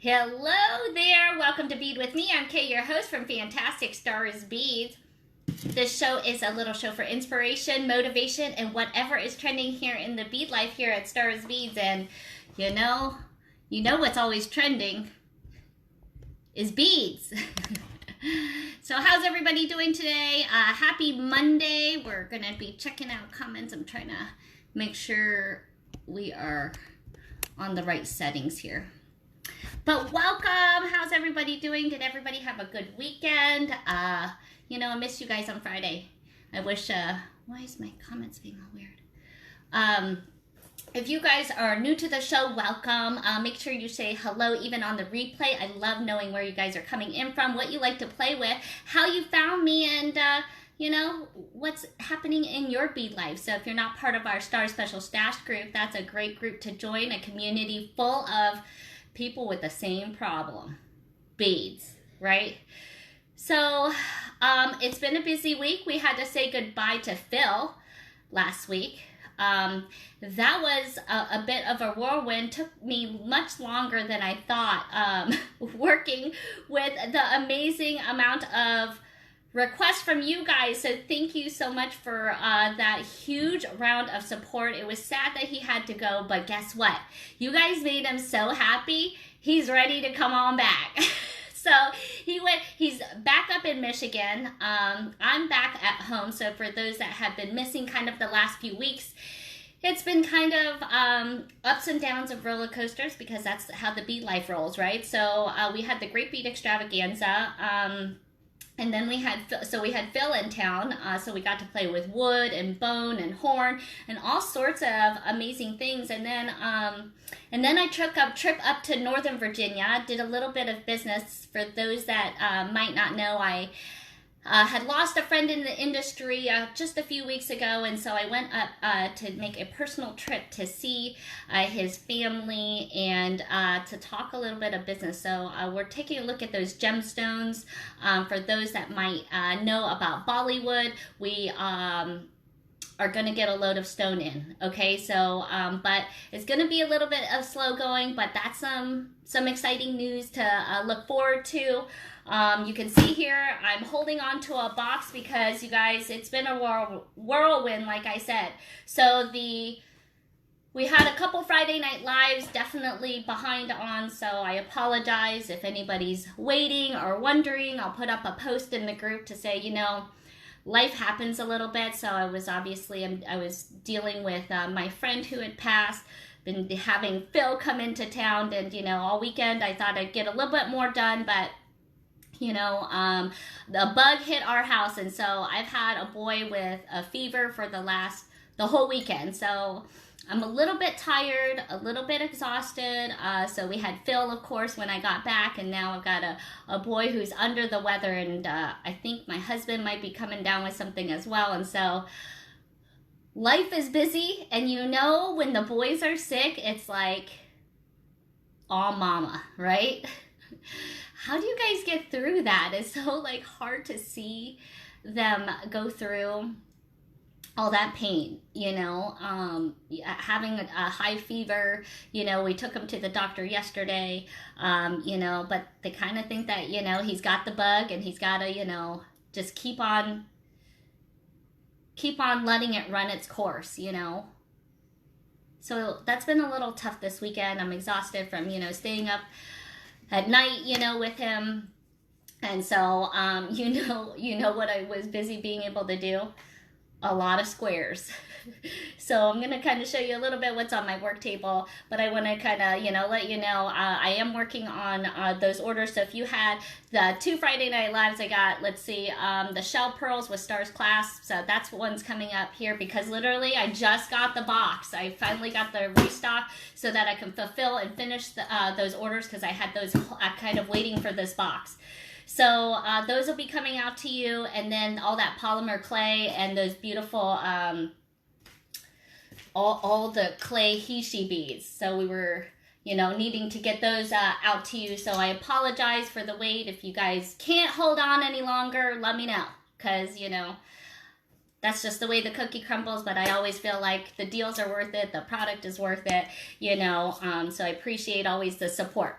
Hello there, welcome to Bead with me. I'm Kay, your host from Fantastic Stars Beads. This show is a little show for inspiration, motivation, and whatever is trending here in the bead life here at Stars Beads. And you know what's always trending is beads. So how's everybody doing today? Happy Monday. We're gonna be checking out comments. I'm trying to make sure we are on the right settings here. But welcome. How's everybody doing? Did everybody have a good weekend? I missed you guys on Friday. I wish, why is my comments being all weird? If you guys are new to the show, welcome. Make sure you say hello even on the replay. I love knowing where you guys are coming in from, what you like to play with, how you found me, and what's happening in your bead life. So if you're not part of our Star Special Stash group, that's a great group to join, a community full of people with the same problem, beads, right? So it's been a busy week. We had to say goodbye to Phil last week. That was a bit of a whirlwind. Took me much longer than I thought, working with the amazing amount of requests from you guys. So thank you so much for that huge round of support. It was sad that he had to go, but guess what? You guys made him so happy. He's ready to come on back. So he's back up in Michigan. I'm back at home. So for those that have been missing kind of the last few weeks, it's been kind of ups and downs of roller coasters because that's how the bead life rolls, right? So we had the Great Bead Extravaganza. And then we had Phil in town, so we got to play with wood and bone and horn and all sorts of amazing things. And then I took a trip up to Northern Virginia, did a little bit of business. For those that might not know, I had lost a friend in the industry just a few weeks ago, and so I went up to make a personal trip to see his family and to talk a little bit of business. So we're taking a look at those gemstones. For those that might know about Bollywood, we are going to get a load of stone in, okay? So, but it's going to be a little bit of slow going, but that's some exciting news to look forward to. You can see here, I'm holding on to a box because, you guys, it's been a whirlwind, like I said. So we had a couple Friday night lives, definitely behind on, so I apologize if anybody's waiting or wondering. I'll put up a post in the group to say, life happens a little bit. So I was dealing with my friend who had passed, been having Phil come into town, and, all weekend I thought I'd get a little bit more done, but the bug hit our house, and so I've had a boy with a fever for the whole weekend. So I'm a little bit tired, a little bit exhausted. So we had Phil, of course, when I got back, and now I've got a boy who's under the weather, and I think my husband might be coming down with something as well. And so life is busy, and when the boys are sick, it's like, oh mama, right? How do you guys get through that? It's so hard to see them go through all that pain, having a high fever. We took him to the doctor yesterday, but they kind of think that, he's got the bug and he's got to, just keep on letting it run its course, So that's been a little tough this weekend. I'm exhausted from, staying up at night, with him. And so, what I was busy being able to do? A lot of squares. So I'm going to kind of show you a little bit what's on my work table, but I want to kind of, let you know, I am working on those orders. So if you had the 2 Friday night lives, I got, let's see, the shell pearls with stars clasp. So that's one's coming up here because literally I just got the box. I finally got the restock so that I can fulfill and finish those orders because I had those kind of waiting for this box. So those will be coming out to you, and then all that polymer clay and those beautiful, all the clay Hishi beads. So we were, needing to get those out to you. So I apologize for the wait. If you guys can't hold on any longer, let me know, because, that's just the way the cookie crumbles, but I always feel like the deals are worth it, the product is worth it, so I appreciate always the support.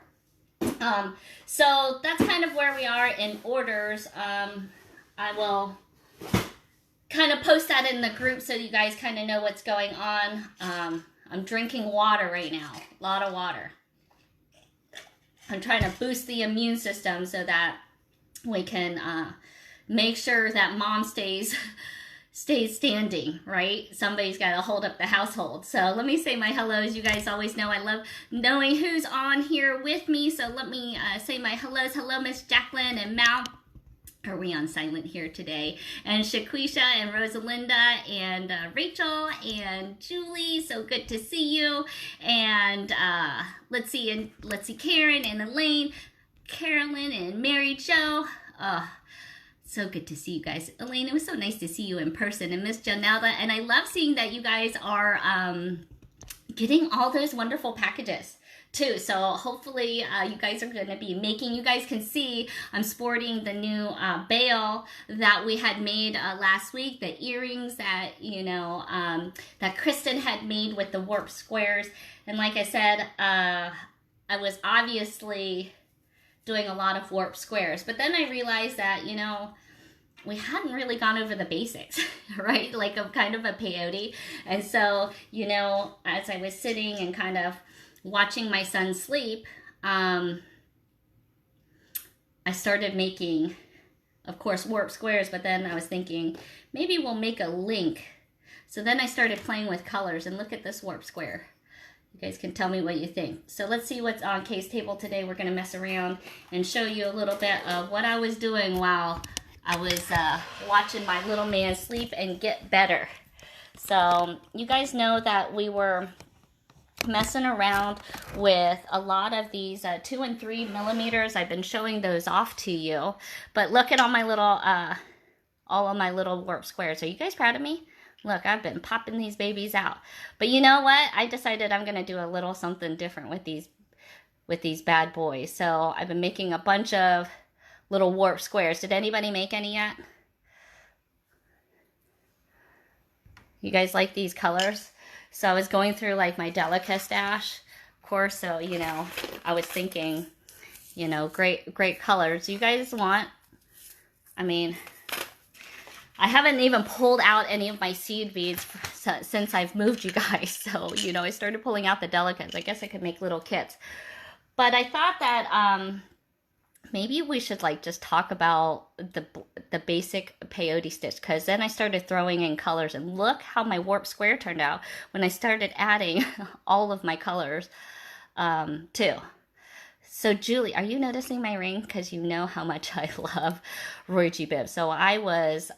So that's kind of where we are in orders. I will kind of post that in the group so you guys kind of know what's going on. I'm drinking water right now, a lot of water. I'm trying to boost the immune system so that we can make sure that mom stays standing, right? Somebody's got to hold up the household. So let me say my hellos. You guys always know I love knowing who's on here with me. So let me say my hellos. Hello, Miss Jacqueline and Mal. Are we on silent here today? And Shaquisha and Rosalinda and Rachel and Julie. So good to see you. And let's see Karen and Elaine, Carolyn and Mary Jo. So good to see you guys. Elaine, it was so nice to see you in person. And Miss Janelda, and I love seeing that you guys are getting all those wonderful packages too. So hopefully you guys are going to be making, you guys can see I'm sporting the new bail that we had made last week, the earrings that, you know, that Kristen had made with the warp squares. And like I said, I was obviously doing a lot of warp squares, but then I realized that, you know, we hadn't really gone over the basics, right? Like a kind of a peyote. And so, you know, as I was sitting and kind of watching my son sleep, I started making, of course, warp squares, but then I was thinking, maybe we'll make a link. So then I started playing with colors, and look at this warp square. You guys can tell me what you think. So let's see what's on Kay's table today. We're going to mess around and show you a little bit of what I was doing while I was watching my little man sleep and get better. So you guys know that we were messing around with a lot of these 2 and 3 millimeters. I've been showing those off to you. But look at all my little, all of my little warp squares. Are you guys proud of me? Look, I've been popping these babies out. But you know what? I decided I'm going to do a little something different with these bad boys. So I've been making a bunch of little warp squares. Did anybody make any yet? You guys like these colors? So I was going through like my Delica stash, of course. So, you know, I was thinking, you know, great colors. You guys want, I mean, I haven't even pulled out any of my seed beads since I've moved, you guys. So, you know, I started pulling out the Delicas. I guess I could make little kits. But I thought that maybe we should like just talk about the basic peyote stitch, because then I started throwing in colors, and look how my warp square turned out when I started adding all of my colors too. So Julie, are you noticing my ring? Because you know how much I love Roy G. Bibb. So I was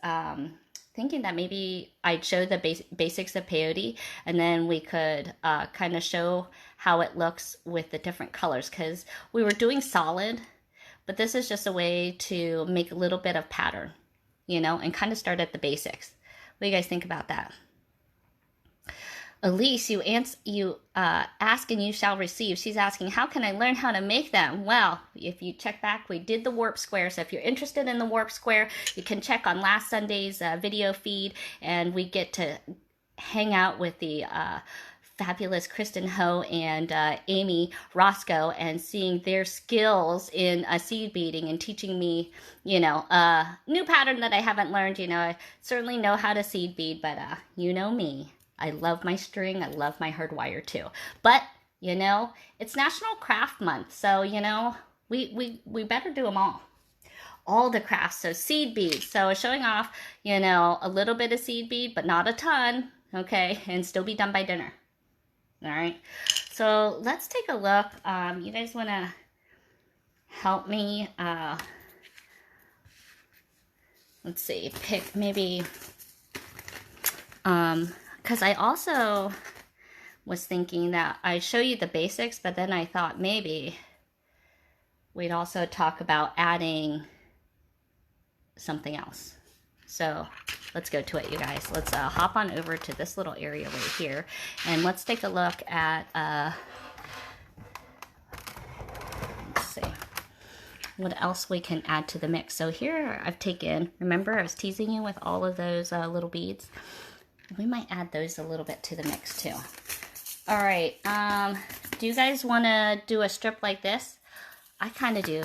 thinking that maybe I'd show the basics of peyote, and then we could kind of show how it looks with the different colors, because we were doing solid, but this is just a way to make a little bit of pattern, you know, and kind of start at the basics. What do you guys think about that? Elise, you ask and you shall receive. She's asking, how can I learn how to make them? Well, if you check back, we did the warp square. So if you're interested in the warp square, you can check on last Sunday's video feed, and we get to hang out with the fabulous Kristen Ho and Amy Roscoe, and seeing their skills in seed beading and teaching me, you know, a new pattern that I haven't learned. You know, I certainly know how to seed bead, but you know me. I love my string. I love my hard wire too. But, you know, it's National Craft Month. So, you know, we better do them all the crafts. So seed beads. So showing off, you know, a little bit of seed bead, but not a ton. Okay. And still be done by dinner. All right. So let's take a look. You guys want to help me? Let's see. Pick maybe... because I also was thinking that I'd show you the basics, but then I thought maybe we'd also talk about adding something else. So let's go to it, you guys. Let's hop on over to this little area right here, and let's take a look at, let's see, what else we can add to the mix. So here I've taken, remember I was teasing you with all of those little beads? We might add those a little bit to the mix too. All right, do you guys want to do a strip like this? I kind of do.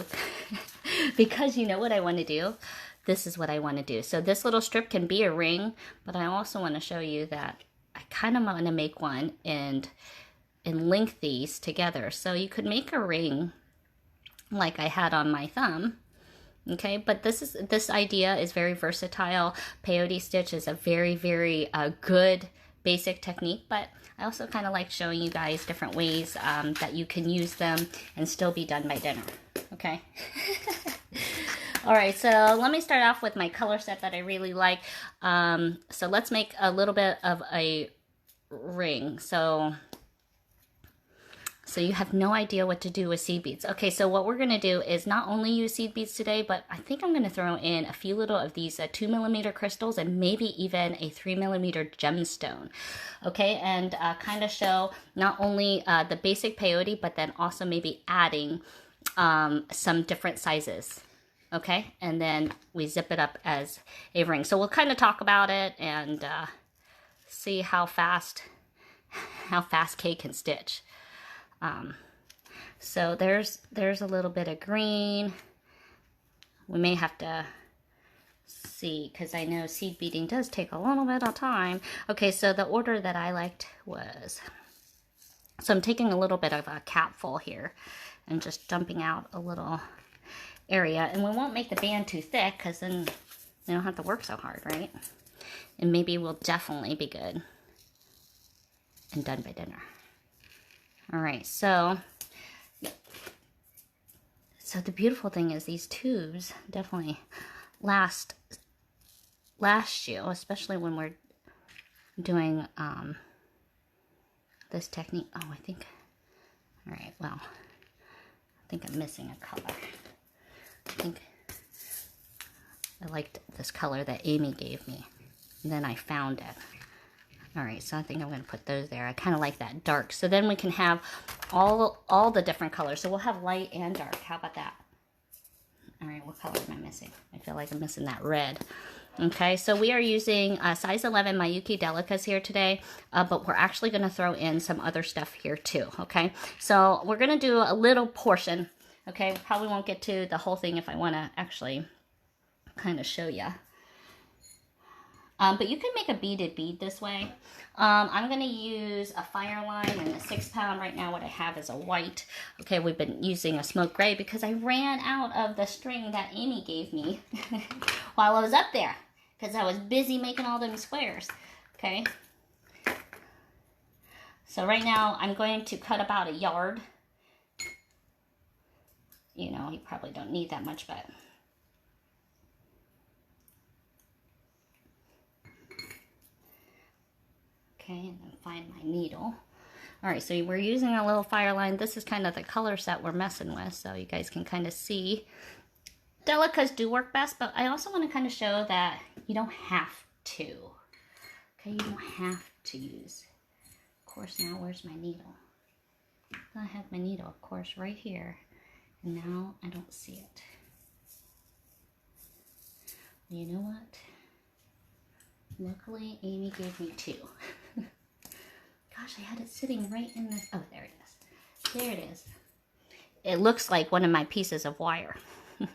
Because you know what I want to do? This is what I want to do. So this little strip can be a ring, but I also want to show you that I kind of want to make one and link these together. So you could make a ring like I had on my thumb. Okay, but this idea is very versatile. Peyote stitch is a very, very good basic technique, but I also kind of like showing you guys different ways that you can use them and still be done by dinner. Okay. All right, so let me start off with my color set that I really like. So let's make a little bit of a ring. So you have no idea what to do with seed beads. Okay, so what we're gonna do is not only use seed beads today, but I think I'm gonna throw in a few little of these 2mm crystals and maybe even a 3mm gemstone. Okay, and kind of show not only the basic peyote, but then also maybe adding some different sizes. Okay, and then we zip it up as a ring. So we'll kind of talk about it and see how fast Kay can stitch. So there's a little bit of green. We may have to see, because I know seed beading does take a little bit of time. Okay, so the order that I liked was, so I'm taking a little bit of a capful here and just dumping out a little area, and we won't make the band too thick because then we don't have to work so hard, right? And maybe we'll definitely be good and done by dinner. All right, so the beautiful thing is these tubes definitely last you, especially when we're doing this technique. Oh, I think, all right, well, I think I'm missing a color. I think I liked this color that Amy gave me, and then I found it. All right, so I think I'm going to put those there. I kind of like that dark. So then we can have all the different colors. So we'll have light and dark. How about that? All right, what color am I missing? I feel like I'm missing that red. Okay, so we are using size 11 Miyuki Delicas here today, but we're actually going to throw in some other stuff here too, okay? So we're going to do a little portion, okay? Probably won't get to the whole thing if I want to actually kind of show you. But you can make a beaded bead this way. I'm going to use a fire line and a 6-pound. Right now what I have is a white. Okay, we've been using a smoke gray because I ran out of the string that Amy gave me while I was up there because I was busy making all them squares. Okay. So right now I'm going to cut about 1 yard. You know, you probably don't need that much, but... Okay, and then find my needle. All right, so we're using a little fire line. This is kind of the color set we're messing with, so you guys can kind of see. Delicas do work best, but I also want to kind of show that you don't have to. Okay, you don't have to use. Of course, now where's my needle? I have my needle, of course, right here. And now I don't see it. You know what? Luckily, Amy gave me 2. Gosh, I had it sitting right in the... Oh, there it is. There it is. It looks like one of my pieces of wire. All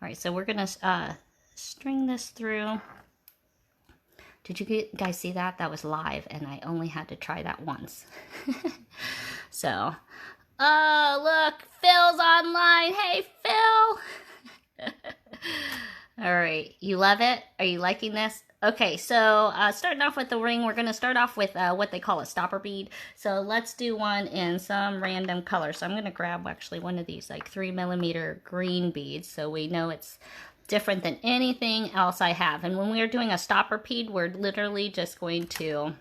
right, so we're going to string this through. Did you guys see that? That was live, and I only had to try that once. So, oh, look, Phil's online. Hey, Phil. All right, you love it? Are you liking this? Okay, so starting off with the ring, we're going to start off with what they call a stopper bead. So let's do one in some random color. So I'm going to grab actually one of these like 3mm green beads so we know it's different than anything else I have. And when we're doing a stopper bead, we're literally just going to...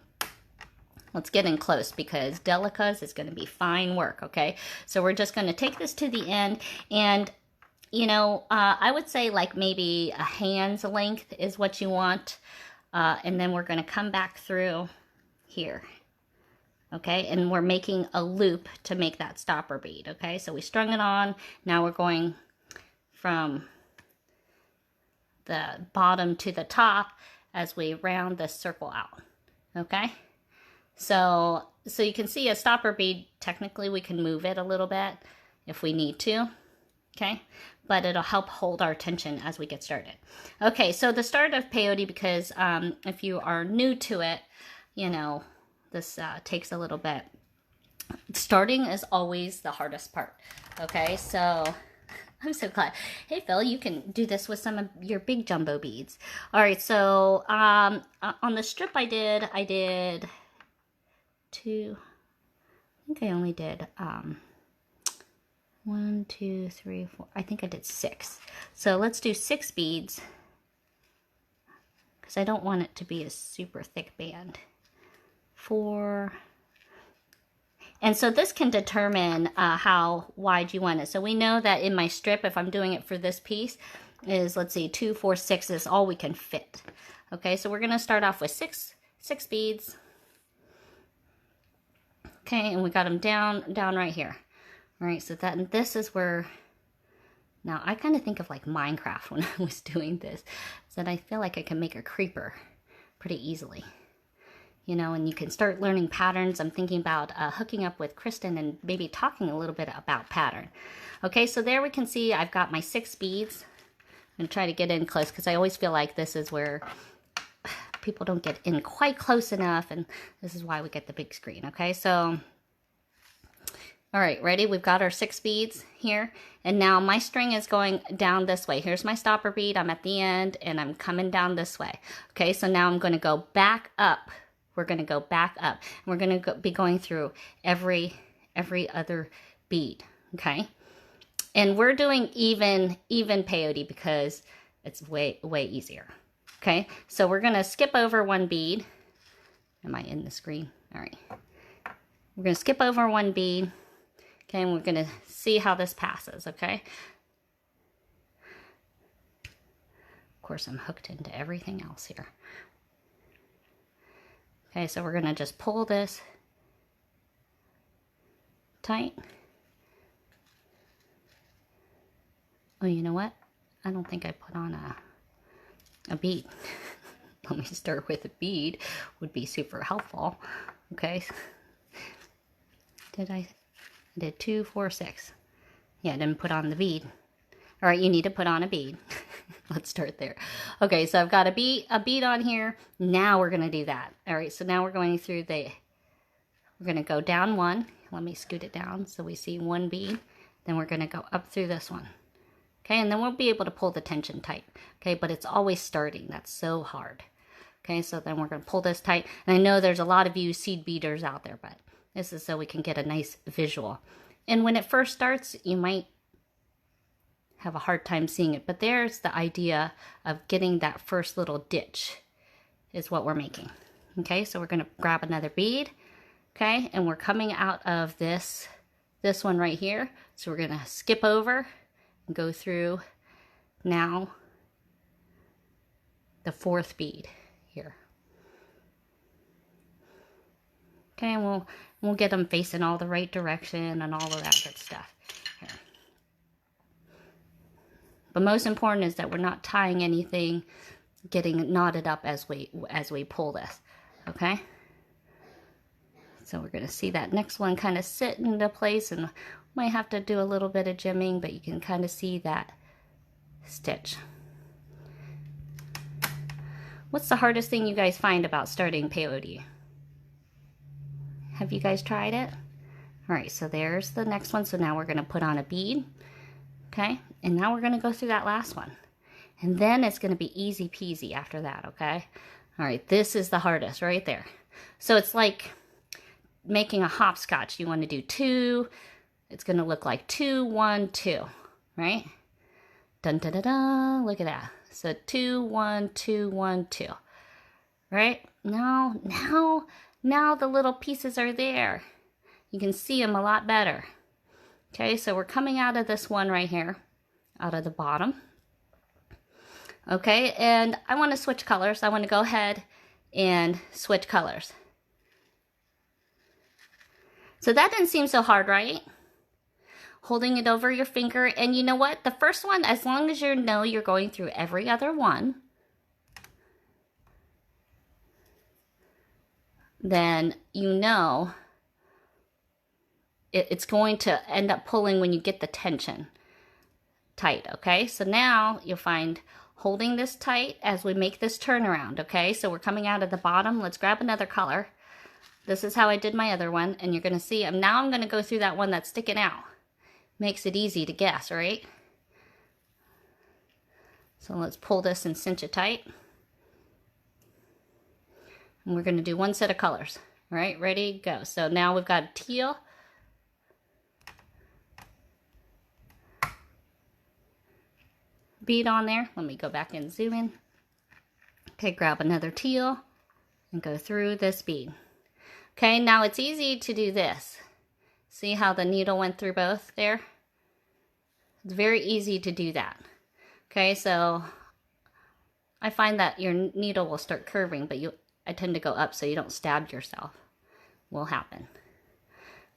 Let's get in close because Delicas is going to be fine work, okay? So we're just going to take this to the end and... You know, I would say like maybe a hand's length is what you want. And then we're going to come back through here. Okay, and we're making a loop to make that stopper bead. Okay, so we strung it on. Now we're going from the bottom to the top as we round this circle out. Okay, so you can see a stopper bead, technically we can move it a little bit if we need to. okay? But it'll help hold our tension as we get started. Okay, so the start of peyote, because if you are new to it, you know, this takes a little bit. Starting is always the hardest part, okay? So I'm so glad. Hey, Phil, you can do this with some of your big jumbo beads. All right, so on the strip I did two, I think I only did 1, 2, 3, 4. I think I did 6. So let's do 6 beads because I don't want it to be a super thick band. 4. And so this can determine how wide you want it. So we know that in my strip, if I'm doing it for this piece, is, let's see, 2, 4, 6 is all we can fit. Okay, so we're going to start off with six beads. Okay, and we got them down right here. All right, so this is where, now I kind of think of like Minecraft when I was doing this, so that I feel like I can make a creeper pretty easily. You know, and you can start learning patterns. I'm thinking about hooking up with Kristen and maybe talking a little bit about pattern. Okay, so there we can see I've got my 6 beads. I'm going to try to get in close because I always feel like this is where people don't get in quite close enough, and this is why we get the big screen. Okay, so all right, ready? We've got our 6 beads here, and now my string is going down this way. Here's my stopper bead. I'm at the end, and I'm coming down this way. Okay, so now I'm going to go back up. We're going to go back up. And we're going to be going through every other bead. Okay, and we're doing even peyote because it's way easier. Okay, so we're going to skip over 1 bead. Am I in the screen? All right, we're going to skip over 1 bead. Okay, and we're going to see how this passes, okay? Of course, I'm hooked into everything else here. Okay, so we're going to just pull this tight. Oh, you know what? I don't think I put on a bead. Let me start with a bead. Would be super helpful. Okay. I did 2, 4, 6. Yeah, I didn't put on the bead. All right, you need to put on a bead. Let's start there. Okay, so I've got a bead on here. Now we're going to do that. All right, so now we're going through we're going to go down 1. Let me scoot it down so we see 1 bead. Then we're going to go up through this one. Okay, and then we'll be able to pull the tension tight. Okay, but it's always starting. That's so hard. Okay, so then we're going to pull this tight. And I know there's a lot of you seed beaders out there, but this is so we can get a nice visual. And when it first starts, you might have a hard time seeing it, but there's the idea of getting that first little ditch is what we're making. Okay, so we're going to grab another bead. Okay, and we're coming out of this one right here. So we're going to skip over and go through now the 4th bead here. Okay, and we'll get them facing all the right direction and all of that good stuff here. But most important is that we're not tying anything, getting knotted up as we pull this. Okay. So we're going to see that next one kind of sit into place, and might have to do a little bit of jimming, but you can kind of see that stitch. What's the hardest thing you guys find about starting peyote? Have you guys tried it? All right, so there's the next one. So now we're going to put on a bead. Okay, and now we're going to go through that last one. And then it's going to be easy peasy after that, okay? All right, this is the hardest right there. So it's like making a hopscotch. You want to do 2. It's going to look like 2, 1, 2, right? Dun, da, da, da. Look at that. So 2, 1, 2, 1, 2, right? Now the little pieces are there. You can see them a lot better. Okay, so we're coming out of this one right here, out of the bottom. Okay, and I want to switch colors. I want to go ahead and switch colors. So that didn't seem so hard, right? Holding it over your finger. And you know what? The first one, as long as you know you're going through every other one, then you know it's going to end up pulling when you get the tension. tight, okay? So now you'll find holding this tight as we make this turnaround, okay? So we're coming out of the bottom. Let's grab another color. This is how I did my other one, and you're gonna see, now I'm gonna go through that one that's sticking out. Makes it easy to guess, right? So let's pull this and cinch it tight. And we're gonna do one set of colors. All right, ready, go. So now we've got teal. Bead on there. Let me go back and zoom in. Okay, grab another teal and go through this bead. Okay, now it's easy to do this. See how the needle went through both there? It's very easy to do that. Okay, so I find that your needle will start curving, but I tend to go up so you don't stab yourself. Will happen.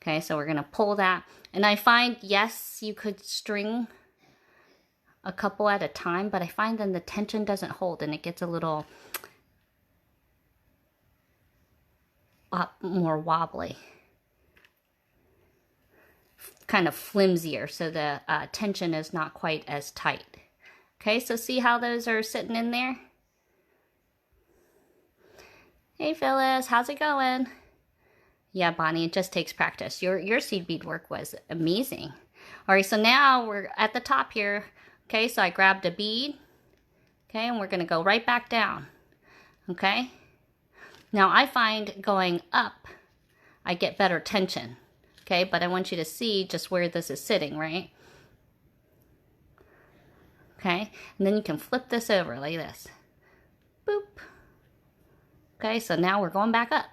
Okay, so we're gonna pull that. And I find, yes, you could string a couple at a time, but I find then the tension doesn't hold and it gets a little more wobbly. Kind of flimsier, so the tension is not quite as tight. Okay, so see how those are sitting in there? Hey Phyllis, how's it going? Yeah, Bonnie, it just takes practice. Your seed bead work was amazing. All right, so now we're at the top here. Okay, so I grabbed a bead. Okay, and we're gonna go right back down. Okay? Now I find going up, I get better tension. Okay, but I want you to see just where this is sitting, right? Okay, and then you can flip this over like this. Boop. Okay, so now we're going back up.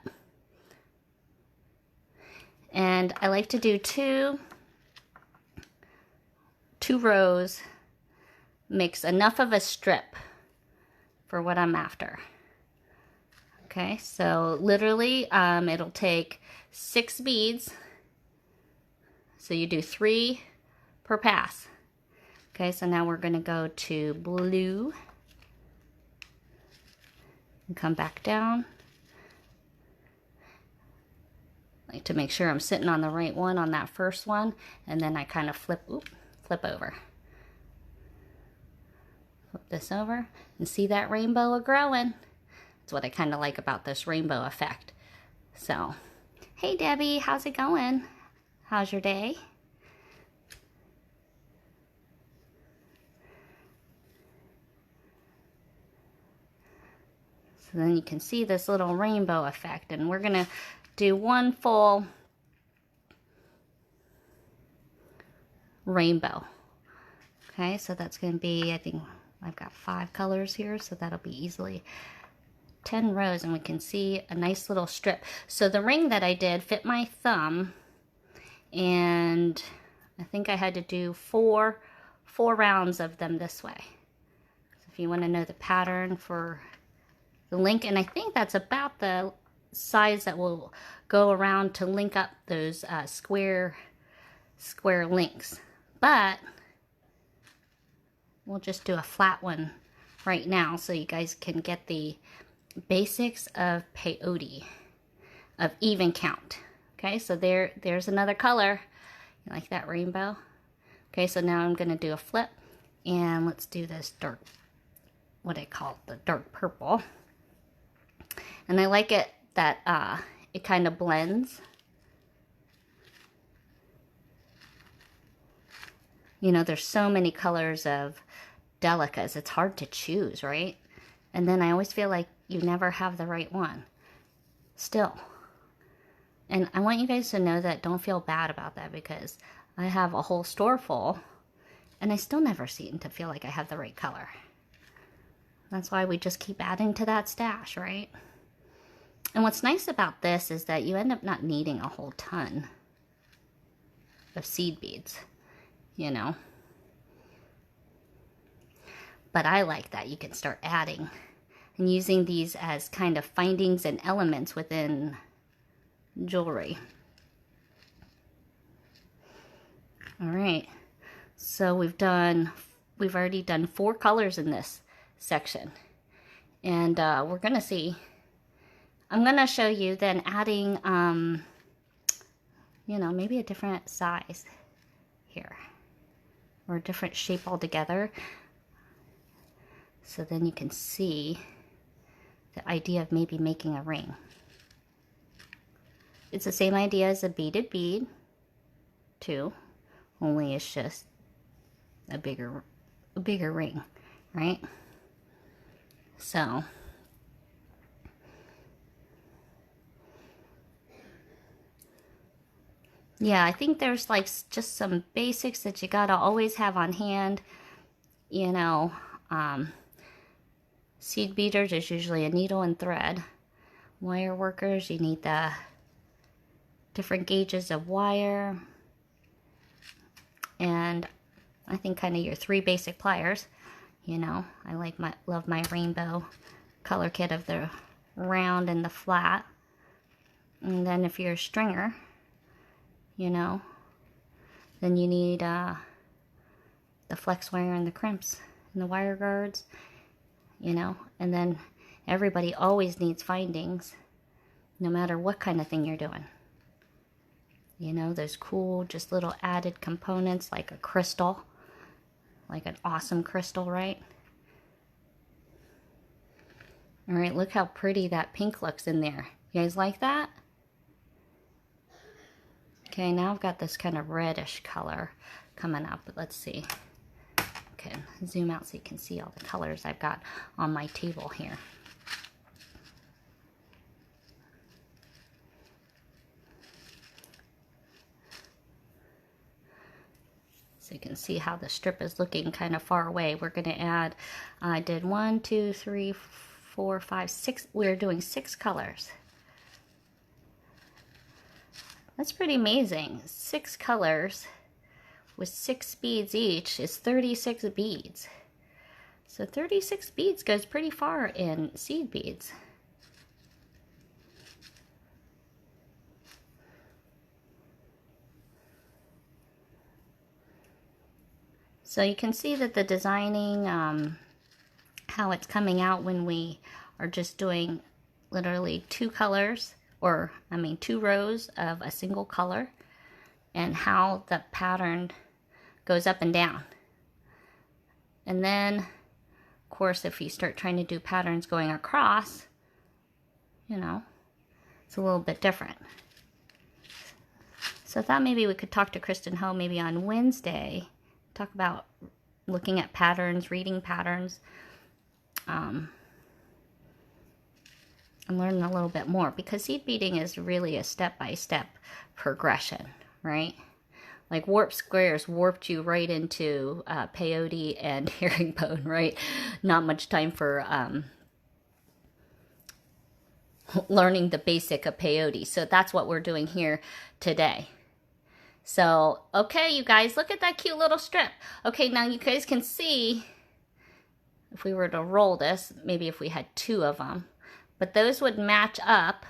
And I like to do two rows, makes enough of a strip for what I'm after. Okay, so literally it'll take 6 beads. So you do 3 per pass. Okay, so now we're gonna go to blue and come back down. Like to make sure I'm sitting on the right one on that first one, and then I kind of flip over. Flip this over and see that rainbow a-growing. That's what I kind of like about this rainbow effect. So, hey Debbie, how's it going? How's your day? So then you can see this little rainbow effect, and we're gonna do one full rainbow. Okay, so that's gonna be, I think I've got 5 colors here, so that'll be easily 10 rows, and we can see a nice little strip. So the ring that I did fit my thumb, and I think I had to do four rounds of them this way. So if you want to know the pattern for the link, and I think that's about the size that will go around to link up those square links. But we'll just do a flat one right now so you guys can get the basics of peyote, of even count. Okay, so there's another color. You like that rainbow? Okay, so now I'm going to do a flip, and let's do this dark, what I call the dark purple. And I like it that it kind of blends. You know, there's so many colors of delicas, it's hard to choose, right? And then I always feel like you never have the right one. Still. And I want you guys to know that, don't feel bad about that, because I have a whole store full and I still never seem to feel like I have the right color. That's why we just keep adding to that stash, right? And what's nice about this is that you end up not needing a whole ton of seed beads, you know. But I like that you can start adding and using these as kind of findings and elements within jewelry. All right, so we've already done 4 colors in this section, and we're gonna see. I'm gonna show you then adding, you know, maybe a different size here. or a different shape altogether. So then you can see the idea of maybe making a ring. It's the same idea as a beaded bead too, only it's just a bigger ring, right? So yeah, I think there's like just some basics that you gotta always have on hand. You know, seed beaters is usually a needle and thread. Wire workers, you need the different gauges of wire, and I think kind of your 3 basic pliers. You know, I love my rainbow color kit of the round and the flat. And then if you're a stringer, you know, then you need the flex wire and the crimps and the wire guards, you know. And then everybody always needs findings, no matter what kind of thing you're doing. You know, those cool, just little added components like a crystal, like an awesome crystal, right? All right, look how pretty that pink looks in there. You guys like that? Okay, now I've got this kind of reddish color coming up, but let's see. Okay, zoom out so you can see all the colors I've got on my table here. So you can see how the strip is looking kind of far away. We're going to add, I did 1, 2, 3, 4, 5, 6. We're doing 6 colors. That's pretty amazing. 6 colors with 6 beads each is 36 beads. So 36 beads goes pretty far in seed beads. So you can see that the designing, how it's coming out when we are just doing literally 2 colors, or I mean 2 rows of a single color, and how the pattern goes up and down. And then, of course, if you start trying to do patterns going across, you know, it's a little bit different. So I thought maybe we could talk to Kristen Ho maybe on Wednesday, talk about looking at patterns, reading patterns, and learning a little bit more, because seed beading is really a step-by-step progression, right? Like warp squares warped you right into peyote and herringbone, right? Not much time for learning the basic of peyote. So that's what we're doing here today. So, okay, you guys, look at that cute little strip. Okay, now you guys can see, if we were to roll this, maybe if we had 2 of them, but those would match up,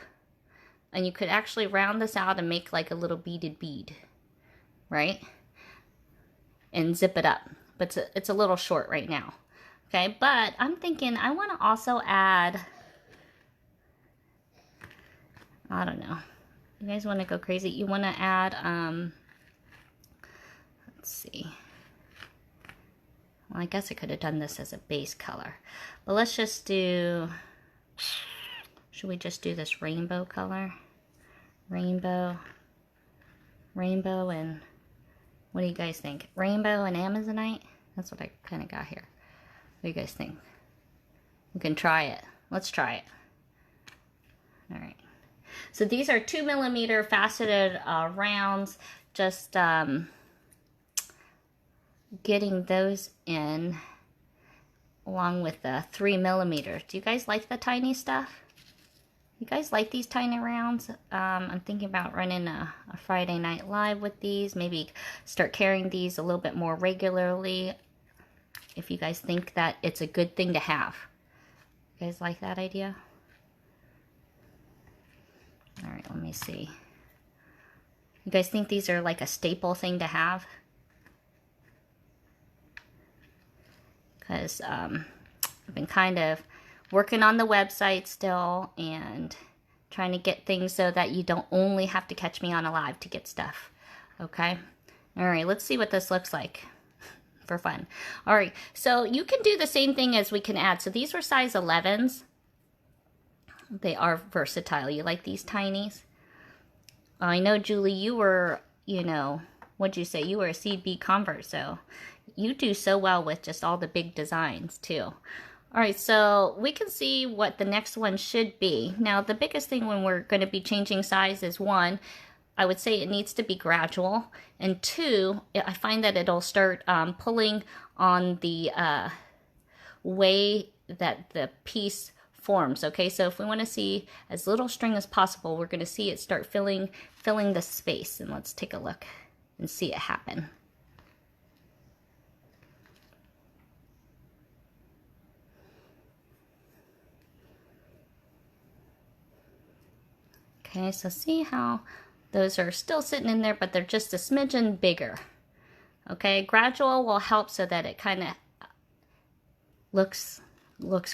and you could actually round this out and make like a little beaded bead, right? And zip it up, but it's a little short right now. Okay, but I'm thinking I want to also add, I don't know, you guys want to go crazy? You want to add, let's see. Well, I guess I could have done this as a base color. But let's just do, should we just do this rainbow color? Rainbow, and what do you guys think? Rainbow and Amazonite? That's what I kind of got here. What do you guys think? We can try it. Let's try it. All right. So these are 2mm faceted rounds. Just getting those in along with the 3mm. Do you guys like the tiny stuff? You guys like these tiny rounds? I'm thinking about running a Friday Night Live with these. Maybe start carrying these a little bit more regularly, if you guys think that it's a good thing to have. You guys like that idea? All right, let me see. You guys think these are like a staple thing to have? Because I've been kind of working on the website still and trying to get things so that you don't only have to catch me on a live to get stuff. Okay? All right, let's see what this looks like. for fun. All right, so you can do the same thing as we can add. So these were size 11s. They are versatile. You like these tinies? I know, Julie, you were, you know, what'd you say? You were a seed bead convert, so you do so well with just all the big designs too. All right, so we can see what the next one should be. Now, the biggest thing when we're going to be changing size is, one, I would say it needs to be gradual, and two, I find that it'll start pulling on the way that the piece forms. Okay, so if we want to see as little string as possible, we're going to see it start filling the space, and let's take a look and see it happen. Okay, so see how those are still sitting in there, but they're just a smidgen bigger. Okay, gradual will help so that it kind of looks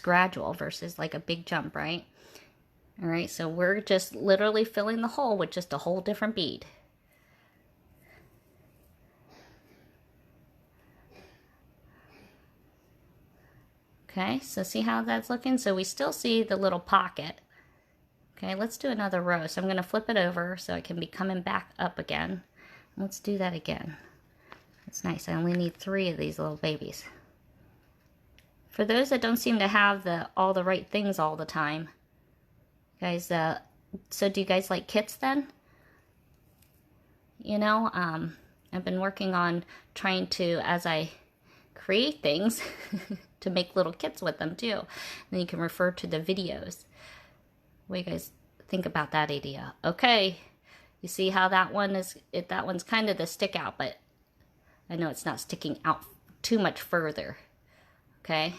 gradual versus like a big jump, right? All right, so we're just literally filling the hole with just a whole different bead. Okay, so see how that's looking? So we still see the little pocket. Okay, let's do another row. So I'm going to flip it over so it can be coming back up again. Let's do that again. That's nice. I only need 3 of these little babies. For those that don't seem to have all the right things all the time, guys, so do you guys like kits then? You know, I've been working on trying to, as I create things, to make little kits with them too. And then you can refer to the videos. What do you guys think about that idea? Okay, you see how that one is, that one's kind of the stick out, but I know it's not sticking out too much further. Okay,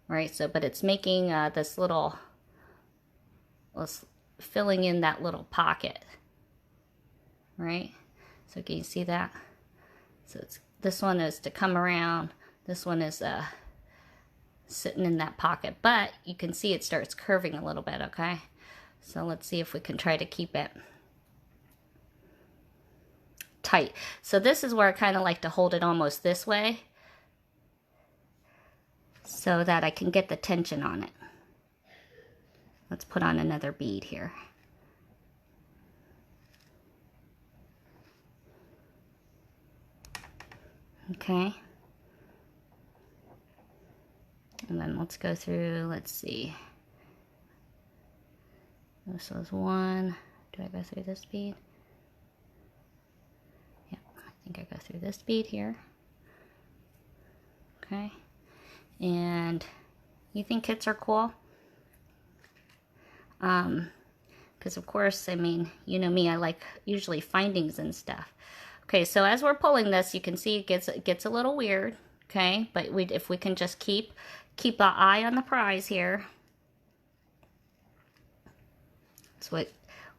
right, so but it's making this little, filling in that little pocket, right? So can you see that? So it's, this one is to come around, this one is sitting in that pocket, but you can see it starts curving a little bit. Okay, so let's see if we can try to keep it tight. So this is where I kind of like to hold it almost this way so that I can get the tension on it. Let's put on another bead here. Okay. And then let's go through, let's see. This was 1. Do I go through this bead? Yeah, I think I go through this bead here. Okay. And you think kits are cool? Because of course, I mean, you know me, I like usually findings and stuff. Okay, so as we're pulling this, you can see it gets a little weird. Okay, but if we can just keep an eye on the prize here. That's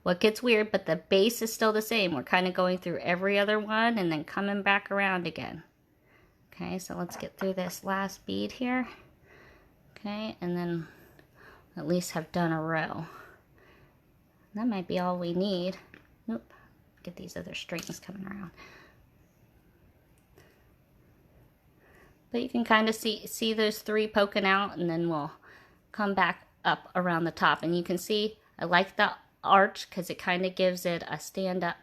what gets weird, but the base is still the same. We're kind of going through every other one and then coming back around again. Okay, so let's get through this last bead here. Okay, and then at least have done a row. That might be all we need. Nope, get these other strings coming around. But you can kind of see those 3 poking out, and then we'll come back up around the top. And you can see I like the arch because it kind of gives it a stand-up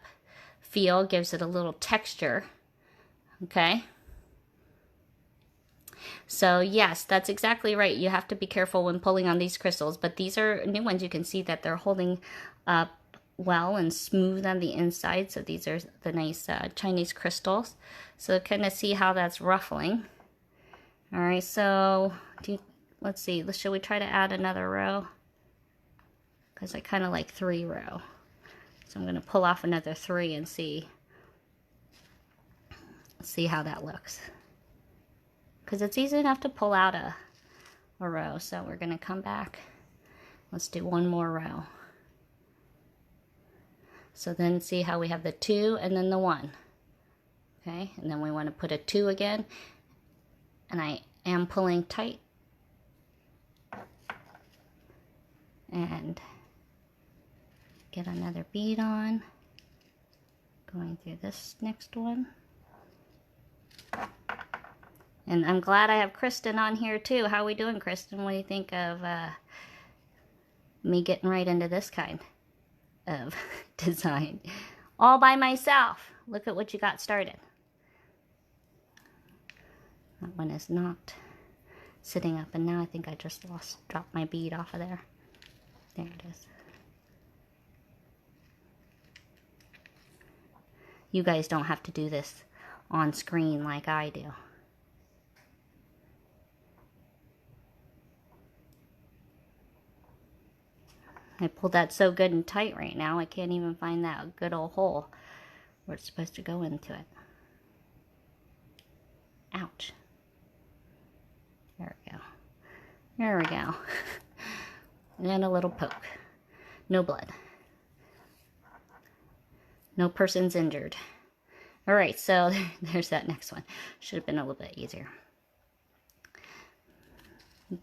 feel, gives it a little texture. Okay. So yes, that's exactly right. You have to be careful when pulling on these crystals, but these are new ones. You can see that they're holding up well and smooth on the inside. So these are the nice Chinese crystals. So kind of see how that's ruffling. All right, so let's see. Should we try to add another row? Because I kind of like 3 row. So I'm going to pull off another 3 and see how that looks. Because it's easy enough to pull out a row. So we're going to come back. Let's do 1 more row. So then see how we have the 2 and then the 1. Okay, and then we want to put a 2 again. And I am pulling tight. And get another bead on. Going through this next one. And I'm glad I have Kristen on here too. How are we doing, Kristen? What do you think of me getting right into this kind of design? All by myself. Look at what you got started. That one is not sitting up, and now I think I just dropped my bead off of there. There it is. You guys don't have to do this on screen like I do. I pulled that so good and tight right now, I can't even find that good old hole where it's supposed to go into it. Ouch. There we go. There we go. And a little poke. No blood. No persons injured. Alright, so there's that next one. Should have been a little bit easier.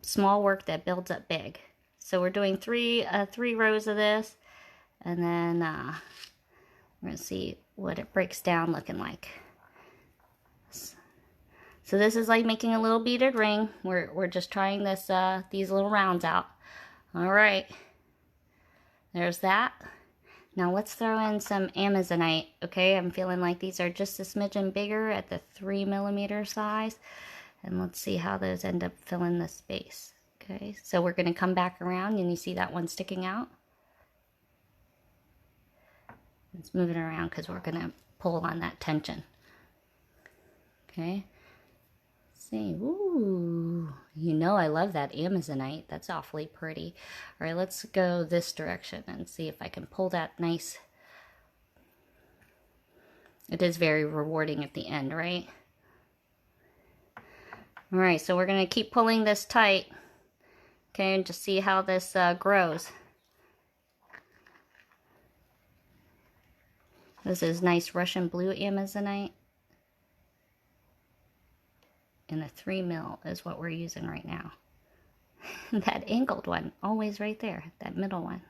Small work that builds up big. So we're doing three rows of this, and then we're going to see what it breaks down looking like. So this is like making a little beaded ring. We're just trying this these little rounds out. All right, there's that. Now let's throw in some Amazonite. Okay, I'm feeling like these are just a smidgen bigger at the 3mm size, and let's see how those end up filling the space. Okay, so we're going to come back around, and you see that one sticking out. Let's move it around because we're going to pull on that tension. Okay. See, ooh, you know I love that Amazonite. That's awfully pretty. All right, let's go this direction and see if I can pull that nice. It is very rewarding at the end, right? All right, so we're going to keep pulling this tight. Okay, and just see how this grows. This is nice Russian blue Amazonite. And a 3mm is what we're using right now. That angled one, always right there, that middle one.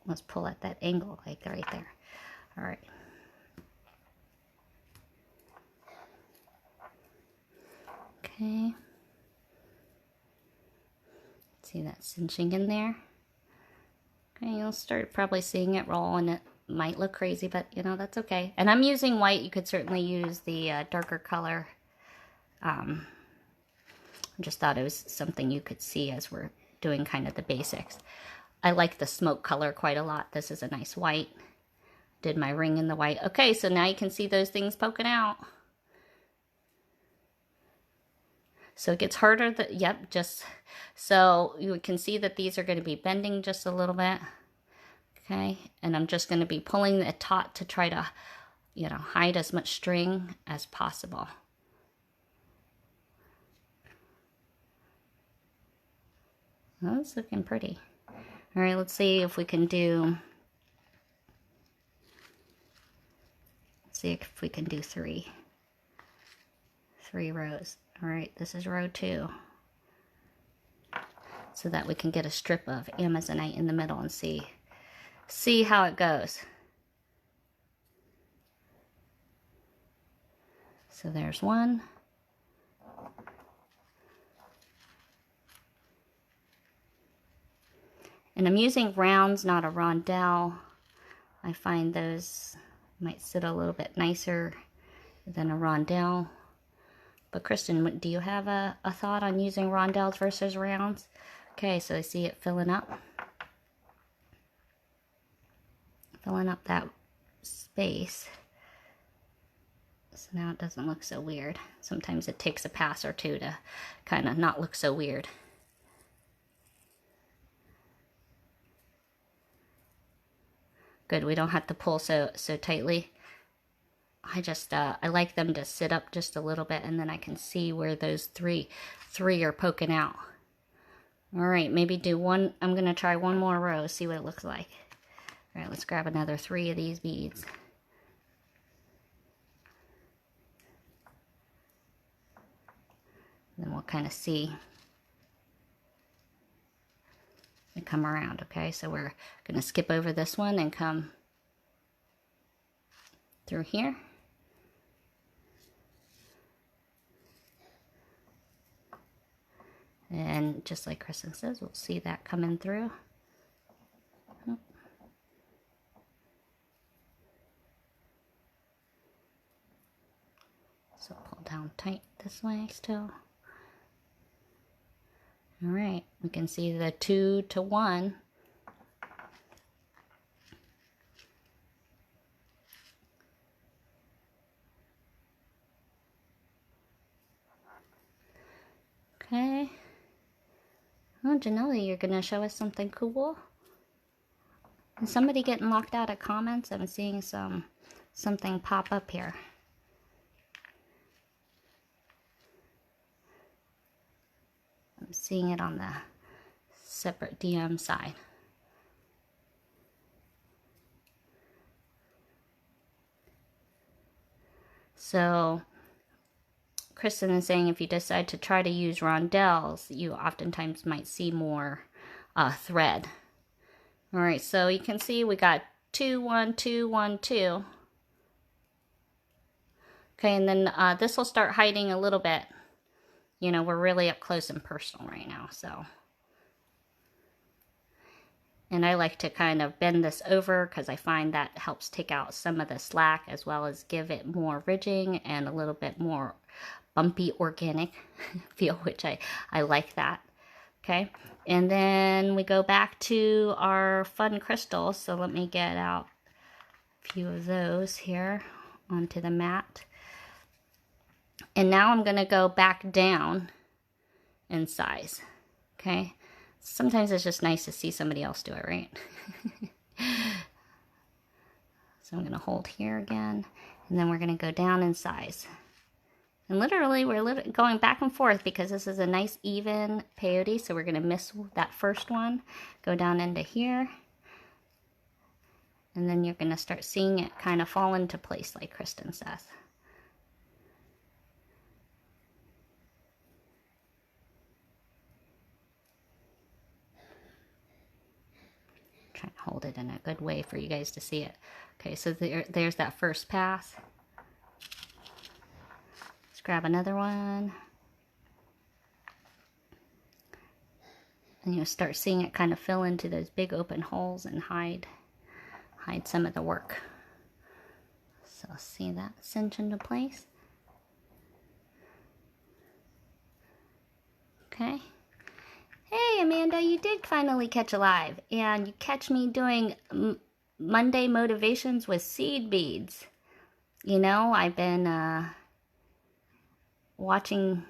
Let's pull at that angle, like right there. All right. Okay. See that cinching in there? Okay, you'll start probably seeing it roll, and it might look crazy, but you know, that's okay. And I'm using white. You could certainly use the darker color. I just thought it was something you could see as we're doing kind of the basics. I like the smoke color quite a lot. This is a nice white. Did my ring in the white. Okay, so now you can see those things poking out. So it gets harder, yep, just so you can see that these are going to be bending just a little bit. Okay, and I'm just going to be pulling the taut to try to, you know, hide as much string as possible. Oh, it's looking pretty. All right, let's see if we can do, three rows. All right, this is row 2. So that we can get a strip of Amazonite in the middle and see how it goes. So there's one. And I'm using rounds, not a rondelle. I find those might sit a little bit nicer than a rondelle. But Kristen, do you have a thought on using rondelles versus rounds? Okay, so I see it filling up that space. So now it doesn't look so weird. Sometimes it takes a pass or two to kind of not look so weird. Good, we don't have to pull so tightly. I just, I like them to sit up just a little bit, and then I can see where those three are poking out. All right, maybe do one. I'm going to try one more row, see what it looks like. All right, let's grab another 3 of these beads. And then we'll kind of see and come around, okay? So we're going to skip over this one and come through here. And just like Kristen says, we'll see that coming through. So pull down tight this way still. All right, we can see the 2 to 1. Okay. Oh, Janelle, you're gonna show us something cool? Is somebody getting locked out of comments? I'm seeing something pop up here. I'm seeing it on the separate DM side. So Kristen is saying if you decide to try to use rondelles, you oftentimes might see more thread. All right, so you can see we got 2, 1, 2, 1, 2. Okay, and then this will start hiding a little bit. You know, we're really up close and personal right now, so. And I like to kind of bend this over because I find that helps take out some of the slack as well as give it more ridging and a little bit more bumpy organic feel, which I like that. Okay, and then we go back to our fun crystals. So let me get out a few of those here onto the mat. And now I'm going to go back down in size. Okay, sometimes it's just nice to see somebody else do it, right? So I'm going to hold here again, and then we're going to go down in size. And literally, we're going back and forth because this is a nice even peyote. So we're going to miss that first one, go down into here. And then you're going to start seeing it kind of fall into place like Kristen says. Try to hold it in a good way for you guys to see it. Okay, so there's that first pass. Grab another one, and you'll start seeing it kind of fill into those big open holes and hide some of the work. So see that cinch into place. Okay. Hey Amanda, you did finally catch a live, and you catch me doing Monday motivations with seed beads. You know, I've been watching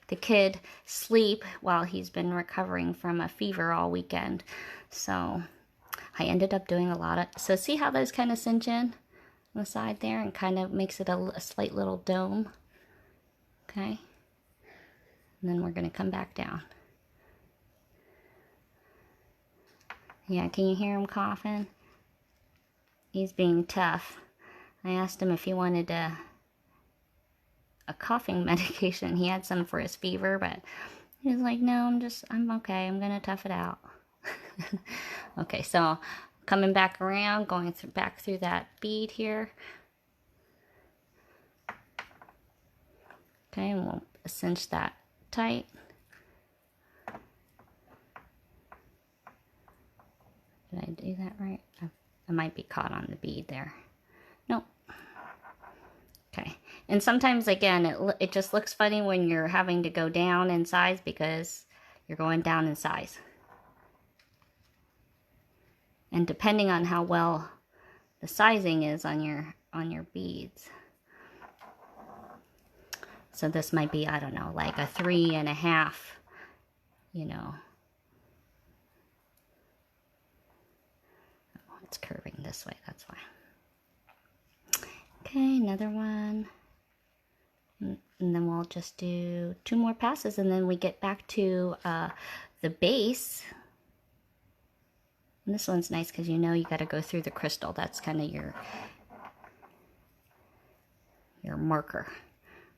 the kid sleep while he's been recovering from a fever all weekend. So I ended up doing a lot of, so see how those kind of cinch in on the side there and kind of makes it a slight little dome. Okay. And then we're going to come back down. Yeah, can you hear him coughing? He's being tough. I asked him if he wanted a coughing medication. He had some for his fever, but he was like, no, I'm okay. I'm going to tough it out. Okay, so coming back around, going back through that bead here. Okay, and we'll cinch that tight. Did I do that right? I might be caught on the bead there. Nope. Okay, and sometimes again it just looks funny when you're having to go down in size because you're going down in size. And depending on how well the sizing is on your beads. So this might be, I don't know, like a 3.5, you know. Oh, it's curving this way, that's why. Okay, another one. And then we'll just do 2 more passes, and then we get back to the base. And this one's nice because you know you got to go through the crystal. That's kind of your marker,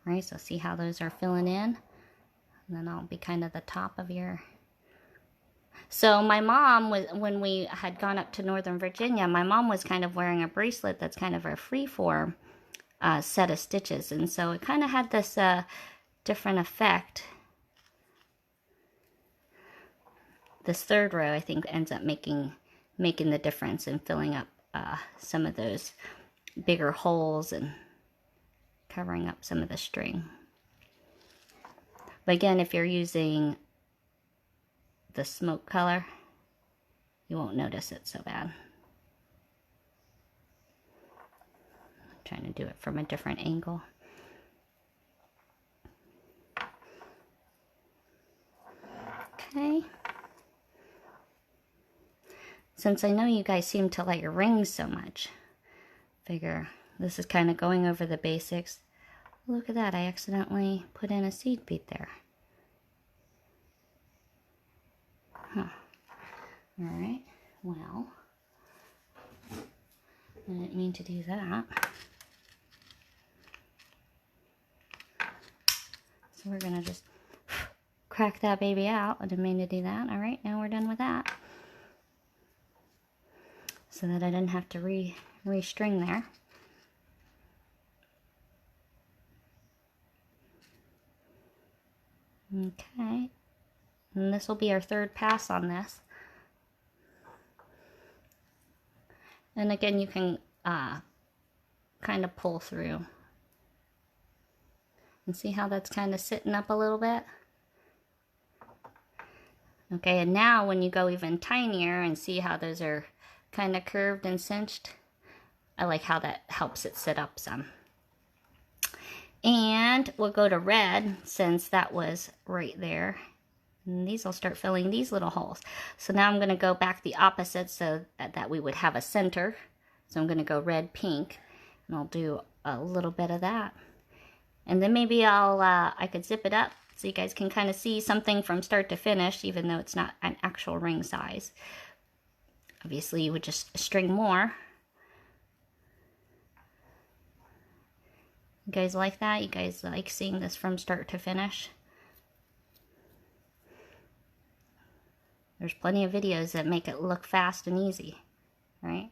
right? So see how those are filling in? And then I'll be kind of the top of your... So my mom was, when we had gone up to Northern Virginia, my mom was kind of wearing a bracelet that's kind of a free form. set of stitches, and so it kind of had this different effect. This third row, I think, ends up making the difference in filling up some of those bigger holes and covering up some of the string. But again, if you're using the smoke color, you won't notice it so bad. I'm trying to do it from a different angle. Okay. Since I know you guys seem to like rings so much, figure this is kind of going over the basics. Look at that, I accidentally put in a seed bead there. Huh. Alright, well, I didn't mean to do that. So we're gonna just crack that baby out. I didn't mean to do that. Alright, now we're done with that. So that I didn't have to restring there. Okay, and this will be our third pass on this. And again, you can kind of pull through and see how that's kind of sitting up a little bit. Okay, and now when you go even tinier and see how those are kind of curved and cinched, I like how that helps it sit up some. And we'll go to red, since that was right there. And these will start filling these little holes. So now I'm going to go back the opposite so that we would have a center. So I'm going to go red, pink, and I'll do a little bit of that. And then maybe I could zip it up so you guys can kind of see something from start to finish, even though it's not an actual ring size. Obviously, you would just string more. You guys like that? You guys like seeing this from start to finish? There's plenty of videos that make it look fast and easy, right?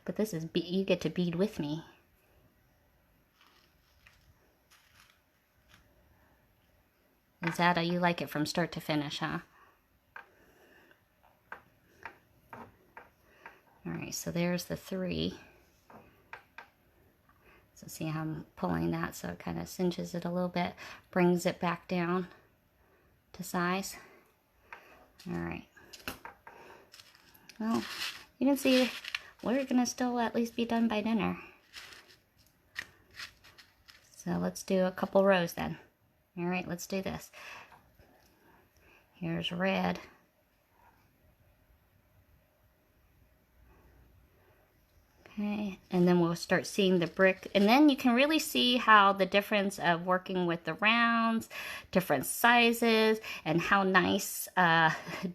But this is, you get to bead with me. Is that how you like it from start to finish, huh? Alright, so there's the 3. So see how I'm pulling that, so it kind of cinches it a little bit, brings it back down to size. Alright. Well, you can see we're going to still at least be done by dinner. So let's do a couple rows then. Alright, let's do this. Here's red. Okay, and then we'll start seeing the brick, and then you can really see how the difference of working with the rounds, different sizes, and how nice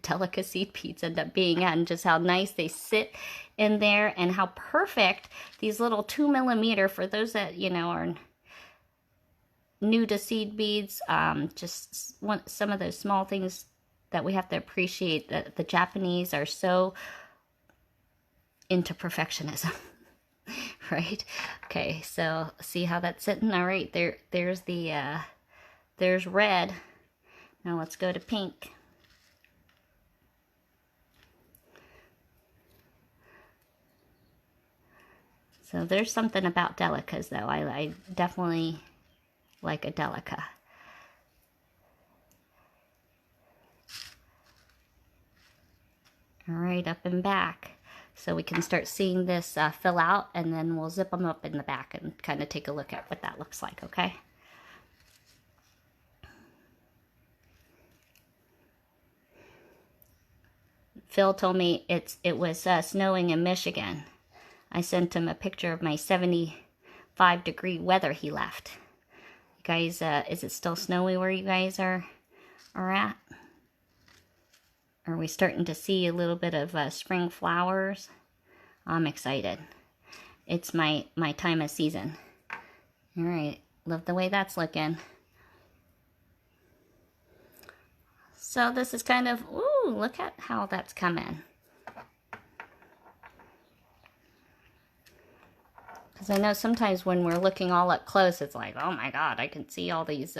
delicacy beads end up being, and just how nice they sit in there, and how perfect these little 2mm, for those that, you know, are new to seed beads, just want some of those small things that we have to appreciate, that the Japanese are so into perfectionism. Right? Okay, so see how that's sitting? All right, there's the there's red. Now let's go to pink. So there's something about delicas though. I definitely like a delica. All right, up and back. So we can start seeing this fill out, and then we'll zip them up in the back and kind of take a look at what that looks like, okay? Phil told me it was snowing in Michigan. I sent him a picture of my 75-degree weather he left. You guys, is it still snowy where you guys are at? Are we starting to see a little bit of spring flowers? I'm excited. It's my time of season. All right, love the way that's looking. So this is kind of, ooh, look at how that's coming. Because I know sometimes when we're looking all up close, it's like, oh my God, I can see all these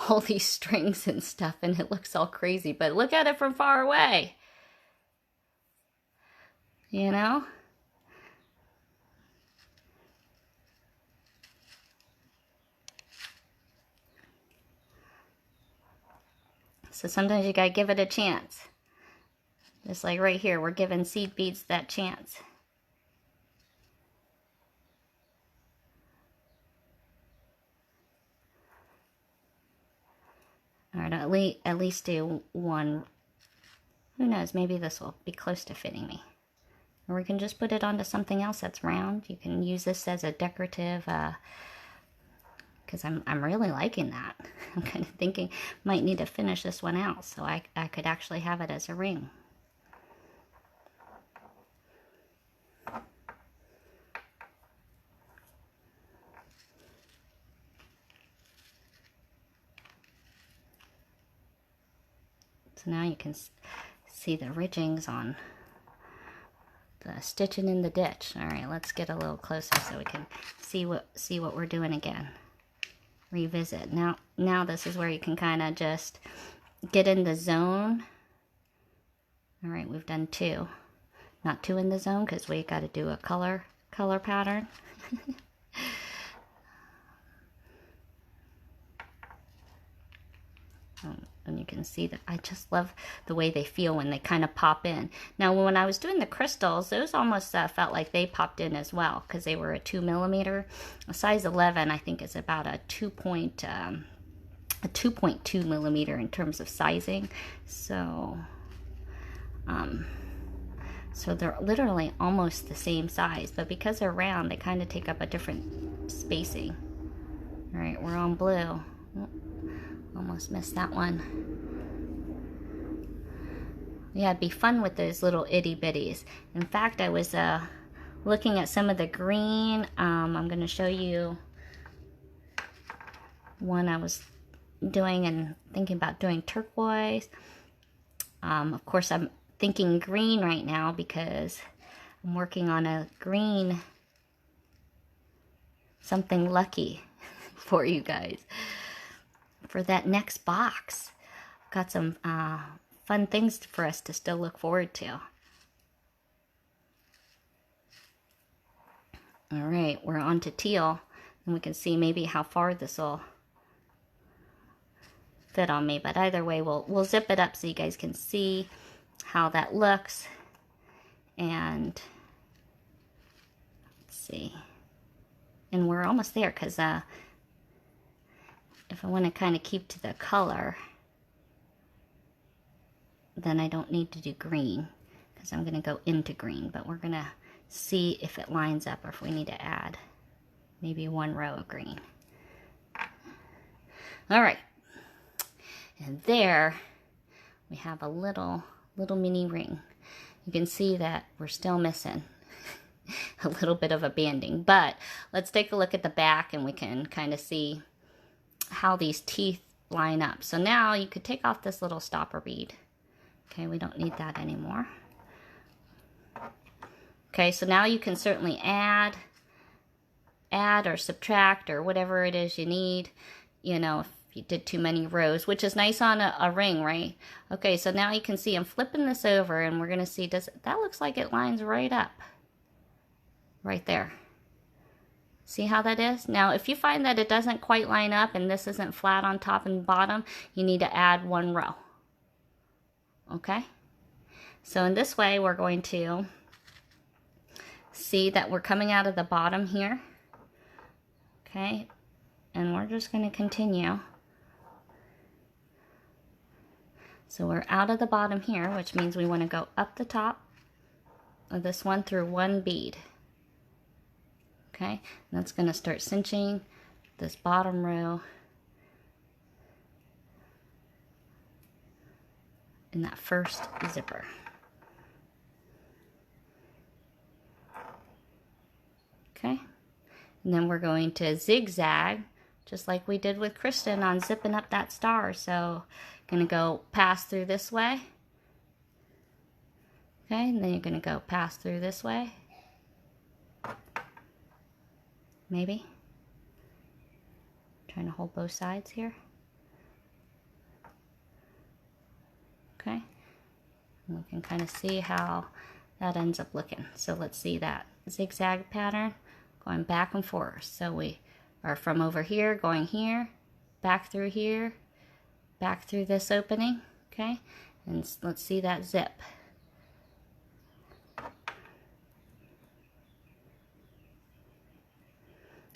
all these strings and stuff, and it looks all crazy. But look at it from far away, you know? So sometimes you gotta give it a chance. Just like right here, we're giving seed beads that chance. All right, at least do one. Who knows, maybe this will be close to fitting me. Or we can just put it onto something else that's round. You can use this as a decorative, because I'm really liking that. I'm kind of thinking might need to finish this one out so I could actually have it as a ring. So now you can see the ridgings on the stitching in the ditch. All right, let's get a little closer so we can see what we're doing again. Revisit. Now this is where you can kind of just get in the zone. All right, we've done 2. Not 2 in the zone because we got to do a color pattern. And you can see that I just love the way they feel when they kind of pop in. Now, when I was doing the crystals, those almost felt like they popped in as well because they were a 2 millimeter. A size 11, I think, is about a 2.2 millimeter in terms of sizing. So, so they're literally almost the same size, but because they're round, they kind of take up a different spacing. All right, we're on blue. Almost missed that one. Yeah, it'd be fun with those little itty bitties. In fact, I was looking at some of the green. I'm going to show you one I was doing and thinking about doing turquoise. Of course, I'm thinking green right now because I'm working on a green something lucky for you guys. For that next box. Got some fun things for us to still look forward to. All right, we're on to teal, and we can see maybe how far this will fit on me. But either way, we'll zip it up so you guys can see how that looks. And let's see. And we're almost there because if I want to kind of keep to the color, then I don't need to do green because I'm going to go into green, but we're going to see if it lines up or if we need to add maybe 1 row of green. All right. And there we have a little mini ring. You can see that we're still missing a little bit of a banding, but let's take a look at the back and we can kind of see how these teeth line up. So now you could take off this little stopper bead. Okay, we don't need that anymore. Okay, so now you can certainly add or subtract or whatever it is you need, you know, if you did too many rows, which is nice on a ring, right? Okay, so now you can see I'm flipping this over and we're going to see, that looks like it lines right up. Right there. See how that is? Now, if you find that it doesn't quite line up and this isn't flat on top and bottom, you need to add 1 row. Okay? So in this way, we're going to see that we're coming out of the bottom here. Okay? And we're just going to continue. So we're out of the bottom here, which means we want to go up the top of this one through 1 bead. Okay, and that's going to start cinching this bottom row in that first zipper. Okay, and then we're going to zigzag just like we did with Kristen on zipping up that star. So going to go pass through this way. Okay, and then you're going to go pass through this way. maybe. Trying to hold both sides here. Okay. And we can kind of see how that ends up looking. So let's see that zigzag pattern going back and forth. So we are from over here, going here, back through here, back through this opening, okay? And let's see that zip.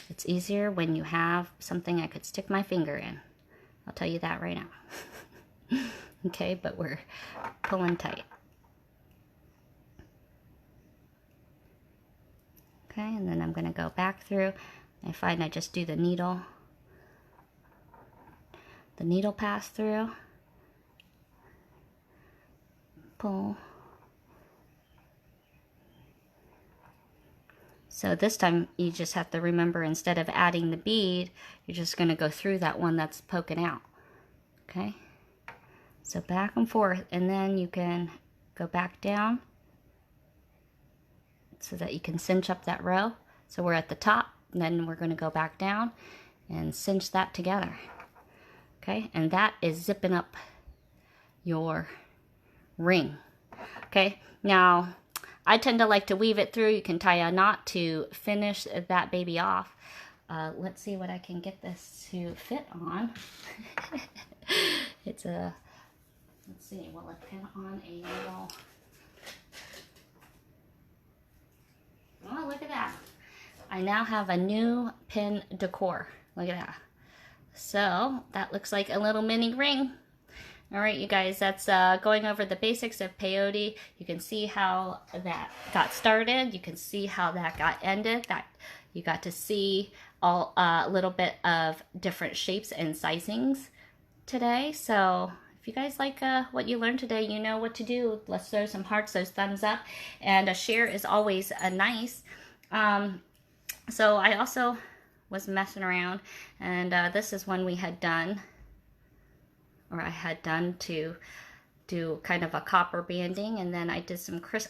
It's easier when you have something I could stick my finger in. I'll tell you that right now. Okay, but we're pulling tight. Okay, and then I'm going to go back through. I find I just do the needle pass through, pull. So this time you just have to remember, instead of adding the bead, you're just going to go through that one that's poking out. Okay, so back and forth, and then you can go back down so that you can cinch up that row. So we're at the top, and then we're going to go back down and cinch that together. Okay, and that is zipping up your ring. Okay, now I tend to like to weave it through. You can tie a knot to finish that baby off. Let's see what I can get this to fit on. It's a, let's see, will it pin on a needle? Oh, look at that. I now have a new pin decor. Look at that. So that looks like a little mini ring. All right, you guys, that's going over the basics of peyote. You can see how that got started. You can see how that got ended. That you got to see all a little bit of different shapes and sizings today. So if you guys like what you learned today, you know what to do. Let's throw some hearts, those thumbs up, and a share is always nice. So I also was messing around, and this is one we had done, or I had done to do kind of a copper banding, and then I did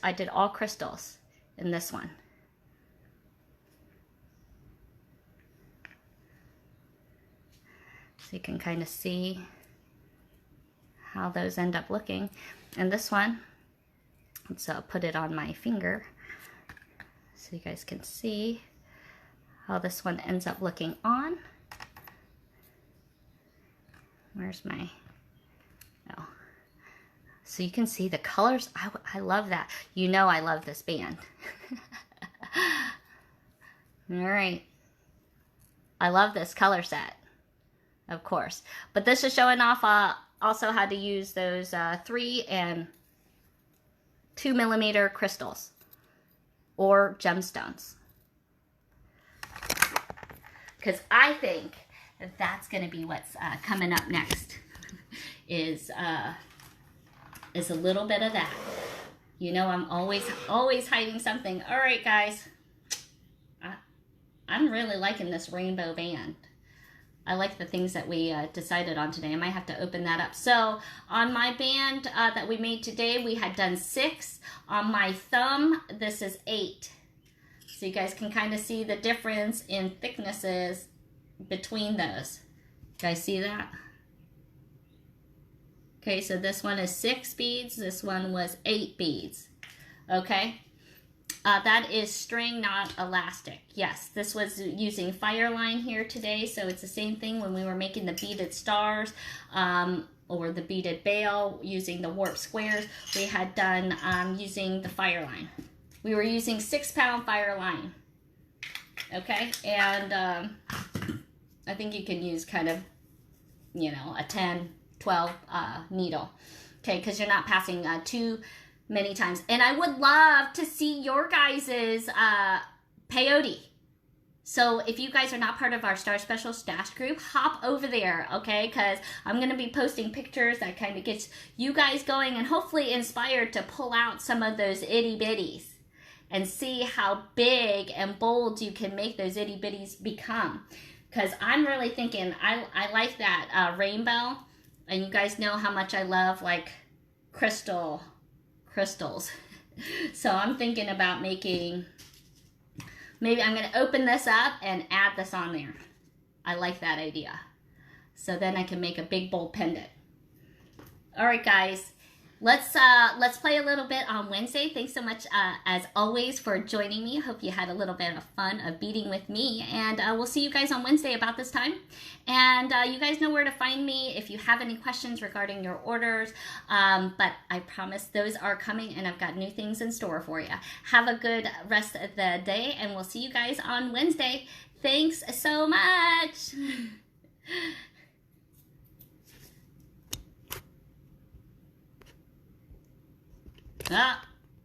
I did all crystals in this one. So you can kind of see how those end up looking. And this one, let's put it on my finger so you guys can see how this one ends up looking on. Where's my, oh. So you can see the colors. I love that. You know I love this band. All right. I love this color set, of course. But this is showing off also how to use those 3 and 2 millimeter crystals or gemstones. Because I think that's going to be what's coming up next is a little bit of that. You know, I'm always hiding something. All right, guys. I'm really liking this rainbow band. I like the things that we decided on today. I might have to open that up. So on my band that we made today, we had done 6. On my thumb, this is 8. So you guys can kind of see the difference in thicknesses between those. You guys see that? Okay, so this one is 6 beads. This one was 8 beads. Okay. That is string, not elastic. Yes, this was using Fireline here today, so it's the same thing when we were making the beaded stars or the beaded bail using the warp squares. We had done using the Fireline. We were using 6-pound Fireline. Okay, and I think you can use kind of, you know, a 10, 12 needle. Okay, because you're not passing too many times. And I would love to see your guys's peyote. So if you guys are not part of our Star Special Stash group, hop over there, okay? Because I'm going to be posting pictures that kind of gets you guys going and hopefully inspired to pull out some of those itty bitties and see how big and bold you can make those itty bitties become. Because I'm really thinking, I like that rainbow. And you guys know how much I love like crystals. So I'm thinking about making Maybe I'm going to open this up and add this on there. I like that idea. So then I can make a big bold pendant. All right, guys. Let's play a little bit on Wednesday. Thanks so much, as always, for joining me. Hope you had a little bit of fun of beading with me. And we'll see you guys on Wednesday about this time. And you guys know where to find me if you have any questions regarding your orders. But I promise those are coming, and I've got new things in store for you. Have a good rest of the day, and we'll see you guys on Wednesday. Thanks so much. Ah.